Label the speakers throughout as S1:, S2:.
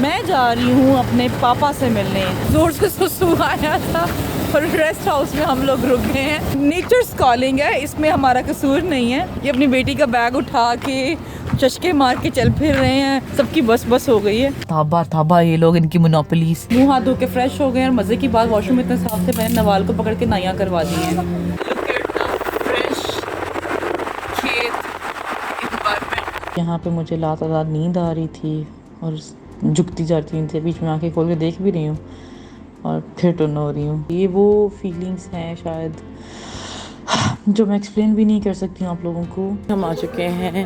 S1: मैं जा रही हूँ अपने पापा से मिलने। जोर से सुसु आया था और रेस्ट हाउस में हम लोग रुक गए हैं। नेचर्स कॉलिंग है, इसमें हमारा कसूर नहीं है। ये अपनी बेटी का बैग उठा के चश्के मार के चल फिर रहे हैं। सबकी बस हो गई है। थाबा ये लोग, इनकी मोनोपोलीज। मुंह हाथ धो के फ्रेश हो गए और मजे की बात वॉशरूम इतने साफ थे, मैंने नवाल को पकड़ के नाइयां करवा दी हैं। यहाँ पे मुझे लातादार नींद आ रही थी और झुकती जाती थी, बीच में आंखें खोल के देख भी रही हूँ और फिर टर्न हो रही हूँ। ये वो फीलिंग्स हैं शायद जो मैं एक्सप्लेन भी नहीं कर सकती हूँ आप लोगों को। हम आ चुके हैं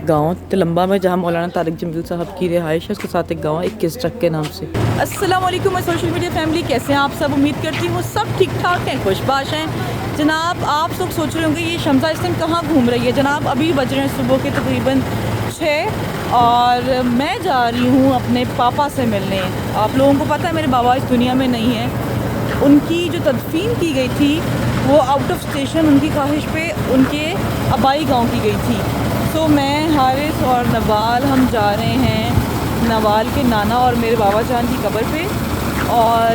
S1: गांव तिलंबा में, जहाँ मौलाना तारिक जमील साहब की रिहाइश है। उसके साथ एक गांव 21 ट्रक के नाम से। अस्सलाम वालेकुम माय सोशल मीडिया फैमिली, कैसे हैं आप सब? उम्मीद करती हूँ सब ठीक ठाक हैं, खुशबाश हैं। जनाब आप लोग सोच रहे होंगे ये शम्सा इस टाइम कहाँ घूम रही है। जनाब अभी बज रहे हैं सुबह के तकरीबन 6 और मैं जा रही हूँ अपने पापा से मिलने। आप लोगों को पता है मेरे बाबा इस दुनिया में नहीं है। उनकी जो तदफीन की गई थी वो आउट ऑफ स्टेशन उनकी ख्वाहिश पे उनके आबाई गांव की गई थी। तो मैं, हारिस और नवाल हम जा रहे हैं नवाल के नाना और मेरे बाबा जान की कब्र पे, और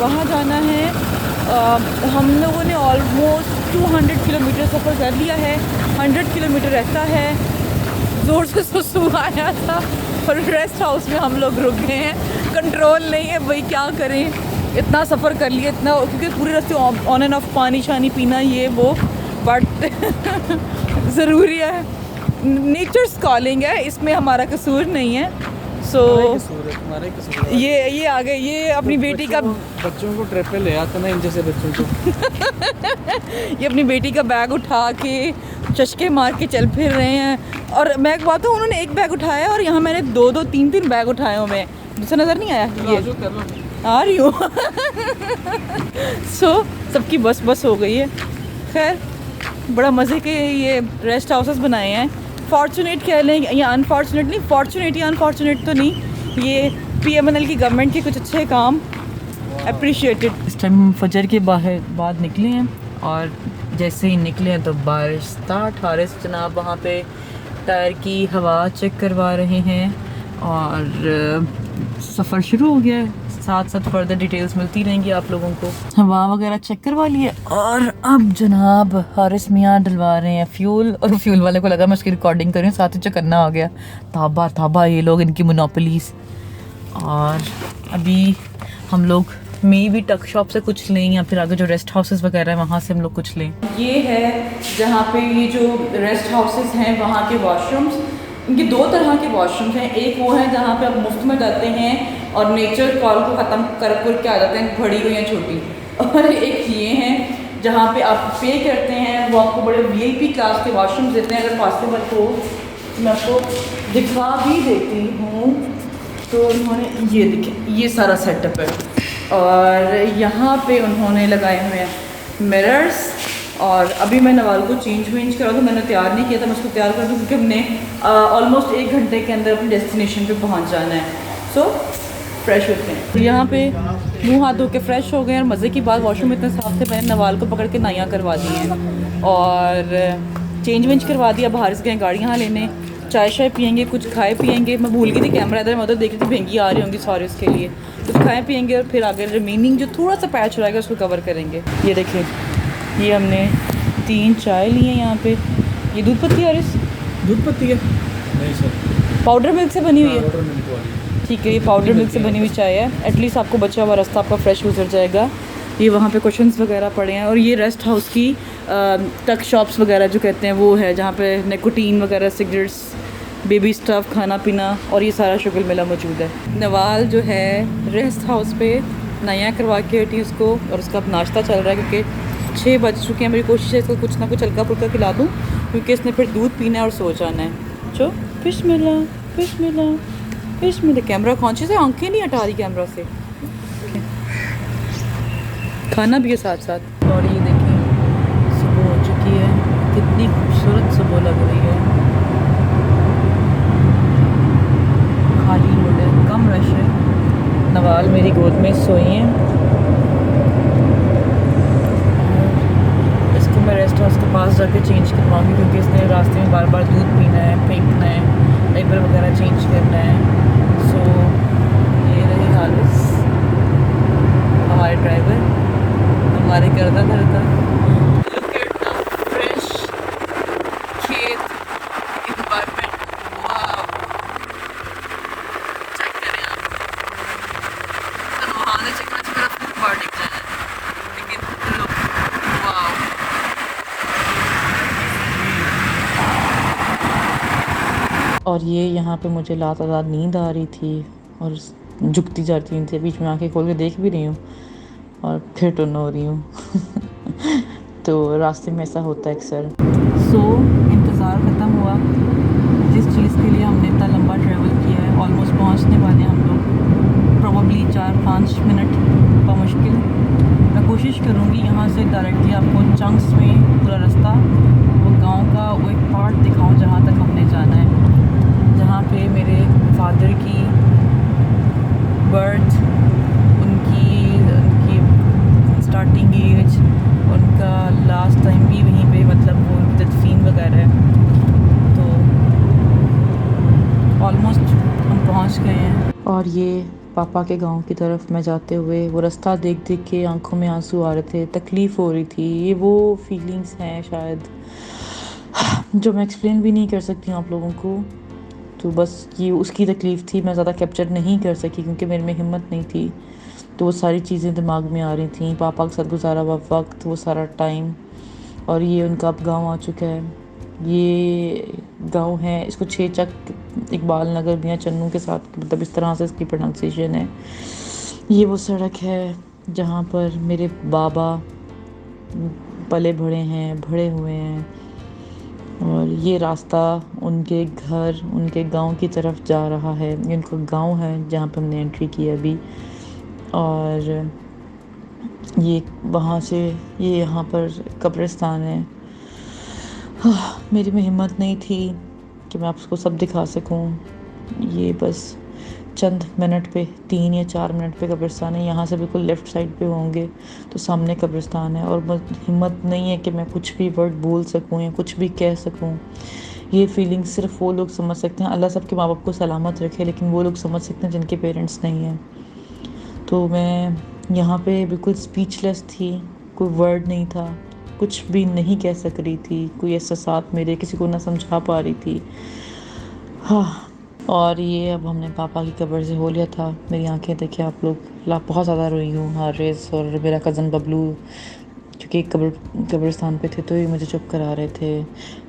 S1: वहाँ जाना है। हम लोगों ने ऑलमोस्ट 200 किलोमीटर सफ़र कर लिया है। 100 किलोमीटर रहता है। ज़ोर से सुसु आया था और रेस्ट हाउस में हम लोग रुक गए हैं। कंट्रोल नहीं है भाई, क्या करें, इतना सफ़र कर लिया, इतना, क्योंकि पूरे रास्ते ऑन एंड ऑफ पानी शानी पीना ये वो, बट ज़रूरी है। नेचर्स कॉलिंग है, इसमें हमारा कसूर नहीं है। सो ये आ गए, ये अपनी बेटी का,
S2: बच्चों को ट्रिप पे ले आते ना इन जैसे बच्चों को।
S1: ये अपनी बेटी का बैग उठा के चश्के मार के चल फिर रहे हैं। और मैं एक बात हूँ, उन्होंने एक बैग उठाया और यहाँ मैंने 2-2, 3-3 बैग उठाए हुए हैं, जिससे नज़र नहीं आया। ये आ रही हूँ। सो सबकी बस हो गई है। खैर बड़ा मज़े के ये रेस्ट हाउसेस बनाए हैं। फॉर्चुनेट कह लें या अनफॉर्चुनेट नहीं, फॉर्चुनेट या अनफॉर्चुनेट तो नहीं, ये PMNL की गवर्नमेंट के कुछ अच्छे काम अप्रिशिएटेड। इस टाइम फजर के बाद निकले हैं और जैसे ही निकले हैं तो बारिश स्टार्ट। हारिस जनाब वहाँ पे टायर की हवा चेक करवा रहे हैं और सफ़र शुरू हो गया है। साथ साथ फर्दर डिटेल्स मिलती रहेंगी आप लोगों को। हवा वगैरह चेक करवा लिए और अब जनाब हारिस मियाँ डलवा रहे हैं फ्यूल, और फ्यूल वाले को लगा मैं उसकी रिकॉर्डिंग कर रही हूँ, साथ ही चकन्ना हो गया। थाबा ये लोग, इनकी मोनोपोलीज। और अभी हम लोग मे भी टक शॉप से कुछ लें या फिर आगे जो रेस्ट हाउसेस वगैरह है वहाँ से हम लोग कुछ लें। ये है जहाँ पे ये जो रेस्ट हाउसेस हैं वहाँ के वॉशरूम्स। इनके 2 तरह के वॉशरूम्स हैं। एक वो है जहाँ पे आप मुफ्त में जाते हैं और नेचर कॉल को ख़त्म कर के आ जाते हैं, बड़ी हो या छोटी। और एक ये हैं जहाँ पे आप पे करते हैं, वो आपको बड़े VIP क्लास के वॉशरूम्स देते हैं। अगर पॉसिबल हो मैं आपको दिखा भी देती हूँ। तो उन्होंने ये देखें, ये सारा सेटअप है और यहाँ पे उन्होंने लगाए हुए हैं मिरर्स। और अभी मैं नवाल को चेंज करा दूँ, मैंने तैयार नहीं किया था, मैं उसको तैयार कर दूँ क्योंकि हमने ऑलमोस्ट 1 घंटे के अंदर अपनी डेस्टिनेशन पे पहुँच जाना है। सो फ्रेश होते हैं। तो यहाँ पे मुंह हाथ धो के फ्रेश हो गए और मज़े की बात वॉशरूम इतने साफ थे, मैंने नवाल को पकड़ के नाइयां करवा दी हैं और चेंज करवा दिया। बाहर से गए गाड़ियाँ लेने, चाय शाय पियेंगे, कुछ खाए पियेंगे। मैं भूल गई थी कैमरा इधर, मैं उधर देख रही थी, भेंगी आ रही होंगी, सॉरी उसके लिए। कुछ खाए पियेंगे और फिर आगे रिमेनिंग जो थोड़ा सा पैच रहेगा उसको कवर करेंगे। ये देखें, ये हमने 3 चाय ली हैं यहाँ पे। ये दूध पत्ती है,
S2: दूध पत्ती है नहीं सर,
S1: पाउडर मिल्क से बनी हुई है। ठीक है, ये पाउडर मिल्क से बनी हुई चाय है। एटलीस्ट आपको बचा हुआ रास्ता आपका फ्रेश गुजर जाएगा। ये वहाँ पे क्वेश्चंस वगैरह पड़े हैं। और ये रेस्ट हाउस की टक शॉप्स वगैरह जो कहते हैं वो है, जहाँ पे निकोटीन वगैरह, सिगरेट्स, बेबी स्टफ़, खाना पीना और ये सारा शुगल मिला मौजूद है। नवाल जो है रेस्ट हाउस पे नया करवा के हटी उसको, और उसका अब नाश्ता चल रहा है क्योंकि 6 बज चुके हैं। मेरी कोशिश है इसको कुछ ना कुछ हल्का फुल्का खिला दूँ क्योंकि इसने फिर दूध पीना है और सो जाना है। जो फिश मिला कैमरा कॉन्शियस है, आंखें नहीं हटा रही कैमरा से, खाना भी है साथ साथ। और ये देखिए सुबह हो चुकी है, कितनी खूबसूरत सुबह लग रही है। खाली रोड है, कम रश है। नवाल मेरी गोद में सोई हैं। इसको मैं रेस्ट हाउस के पास जाके चेंज करवाऊँगी क्योंकि इसने रास्ते में बार बार दूध पीना है, फेंकना है, डायपर वगैरह चेंज करना है। सो बार दिख जाए, लेकिन look, wow. और ये यहाँ पे मुझे लातादार नींद आ रही थी और झुकती जाती थी, बीच में आंखें खोल के देख भी रही हूँ और फिर टुन हो रही हूँ। तो रास्ते में ऐसा होता है अक्सर। इंतज़ार ख़त्म हुआ। जिस चीज़ के लिए हमने इतना लंबा ट्रैवल किया है, ऑलमोस्ट पहुँचने वाले हैं हम लोग, प्रॉबली 4-5 मिनट बमुश्किल। मैं कोशिश करूँगी यहाँ से डायरेक्टली आपको चंक्स में पूरा रास्ता, वो गांव का वो एक पार्ट दिखाऊँ जहाँ तक हमने जाना है, जहाँ पे मेरे फादर की बर्थ, उनकी स्टार्टिंग एज, उनका लास्ट टाइम भी वहीं पे, मतलब वो उनकी तदफीन वगैरह है। तो ऑलमोस्ट हम पहुंच गए हैं। और ये पापा के गांव की तरफ मैं जाते हुए वो रास्ता देख देख के आंखों में आंसू आ रहे थे, तकलीफ़ हो रही थी। ये वो फीलिंग्स हैं शायद जो मैं एक्सप्लेन भी नहीं कर सकती हूँ आप लोगों को। तो बस ये उसकी तकलीफ़ थी, मैं ज़्यादा कैप्चर नहीं कर सकी क्योंकि मेरे में हिम्मत नहीं थी। तो वो सारी चीज़ें दिमाग में आ रही थी, पापा के साथ गुजारा हुआ वक्त, वो सारा टाइम। और ये उनका अब गांव आ चुका है। ये गांव है, इसको छेचक इकबाल नगर मियाँ चन्नू के साथ, मतलब इस तरह से इसकी प्रोनाउंसिएशन है। ये वो सड़क है जहाँ पर मेरे बाबा पले बड़े हुए हैं। और ये रास्ता उनके घर, उनके गांव की तरफ जा रहा है। ये उनका गांव है जहाँ पर हमने एंट्री की अभी। और ये वहाँ से ये यहाँ पर कब्रिस्तान है। मेरी में हिम्मत नहीं थी कि मैं आपको सब दिखा सकूं। ये बस चंद मिनट पे, 3 या 4 मिनट पे कब्रिस्तान है। यहाँ से बिल्कुल लेफ़्ट साइड पे होंगे तो सामने कब्रिस्तान है। और बस हिम्मत नहीं है कि मैं कुछ भी वर्ड बोल सकूं या कुछ भी कह सकूं। ये फीलिंग सिर्फ वो लोग समझ सकते हैं। अल्लाह सबके माँ बाप को सलामत रखे, लेकिन वो लोग समझ सकते हैं जिनके पेरेंट्स नहीं हैं। तो मैं यहाँ पे बिल्कुल स्पीचलेस थी, कोई वर्ड नहीं था, कुछ भी नहीं कह सक रही थी, कोई एहसास मेरे किसी को ना समझा पा रही थी। हाँ, और ये अब हमने पापा की कब्र से हो लिया था। मेरी आंखें देखिए आप लोग, बहुत ज़्यादा रोई हूँ। हारिस और मेरा कज़न बबलू क्योंकि कब्रिस्तान पे थे तो ये मुझे चुप करा रहे थे।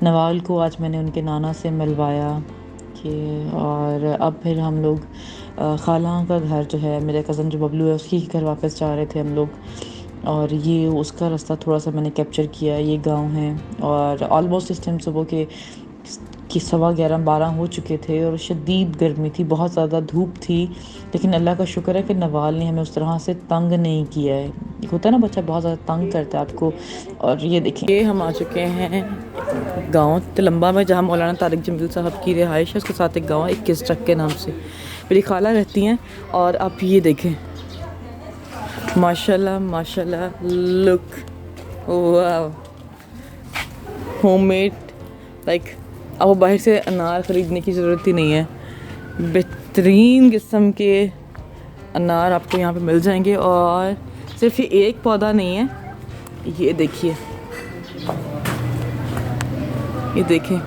S1: नवाल को आज मैंने उनके नाना से मिलवाया कि, और अब फिर हम लोग खाला का घर जो है, मेरे कज़न जो बबलू है उसकी घर वापस जा रहे थे हम लोग। और ये उसका रास्ता थोड़ा सा मैंने कैप्चर किया। ये गांव है और ऑलमोस्ट इस टाइम सुबह के 11:15-12 हो चुके थे और शदीद गर्मी थी, बहुत ज़्यादा धूप थी। लेकिन अल्लाह का शुक्र है कि नवाल ने हमें उस तरह से तंग नहीं किया है। एक होता है ना बच्चा बहुत ज़्यादा तंग करता है आपको। और ये देखें, ये हम आ चुके हैं गांव तिलंबा में, जहाँ मौलाना तारिक जमील साहब की रिहाइश है। उसके साथ एक गाँव है 21 चक के नाम से, मेरी खाला रहती हैं। और आप ये देखें, माशाल्लाह माशाल्लाह, लुक, वाह, होममेड। लाइक अब बाहर से अनार ख़रीदने की ज़रूरत ही नहीं है। बेहतरीन किस्म के अनार आपको यहाँ पे मिल जाएंगे। और सिर्फ ये एक पौधा नहीं है, ये देखिए, ये देखें,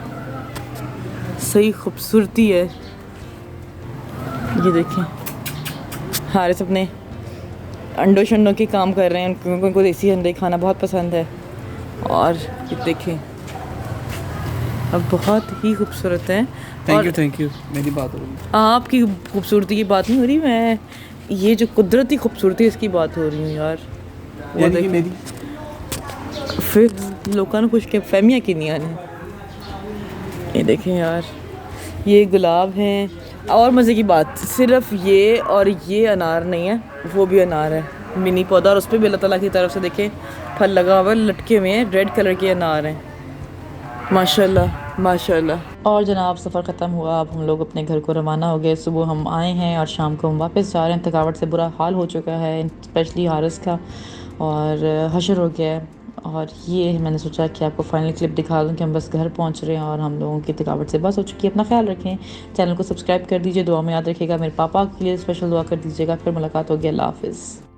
S1: सही खूबसूरती है। ये देखें, हारिस अपने अंडों शंडों के काम कर रहे हैं, उनको देसी अंडे खाना बहुत पसंद है। और ये देखें, अब बहुत ही खूबसूरत है।
S2: थैंक यू, मेरी बात हो रही है।
S1: आपकी खूबसूरती की बात नहीं हो रही, मैं ये जो कुदरती खूबसूरती इसकी बात हो रही हूँ यार। वो
S2: मेरी
S1: फिर लोगों ने कुछ के फहमियाँ की नहीं आने। ये देखें यार, ये गुलाब हैं। और मज़े की बात, सिर्फ ये और ये अनार नहीं है, वो भी अनार है, मिनी पौधा। और उस पर भी अल्लाह ताला की तरफ से देखें फल लगा हुआ है, लटके हुए हैं, रेड कलर के अनार हैं। माशाल्लाह माशाल्लाह। और जनाब सफ़र ख़त्म हुआ, अब हम लोग अपने घर को रवाना हो गए। सुबह हम आए हैं और शाम को हम वापस जा रहे हैं। थकावट से बुरा हाल हो चुका है, स्पेशली हारिस का, और हशर हो गया है। और ये मैंने सोचा कि आपको फाइनल क्लिप दिखा दूं कि हम बस घर पहुंच रहे हैं और हम लोगों की थकावट से बस हो चुकी है। अपना ख्याल रखें, चैनल को सब्सक्राइब कर दीजिए, दुआ में याद रखिएगा, मेरे पापा के लिए स्पेशल दुआ कर दीजिएगा। फिर मुलाकात होगी, अल्लाह हाफ़िज़।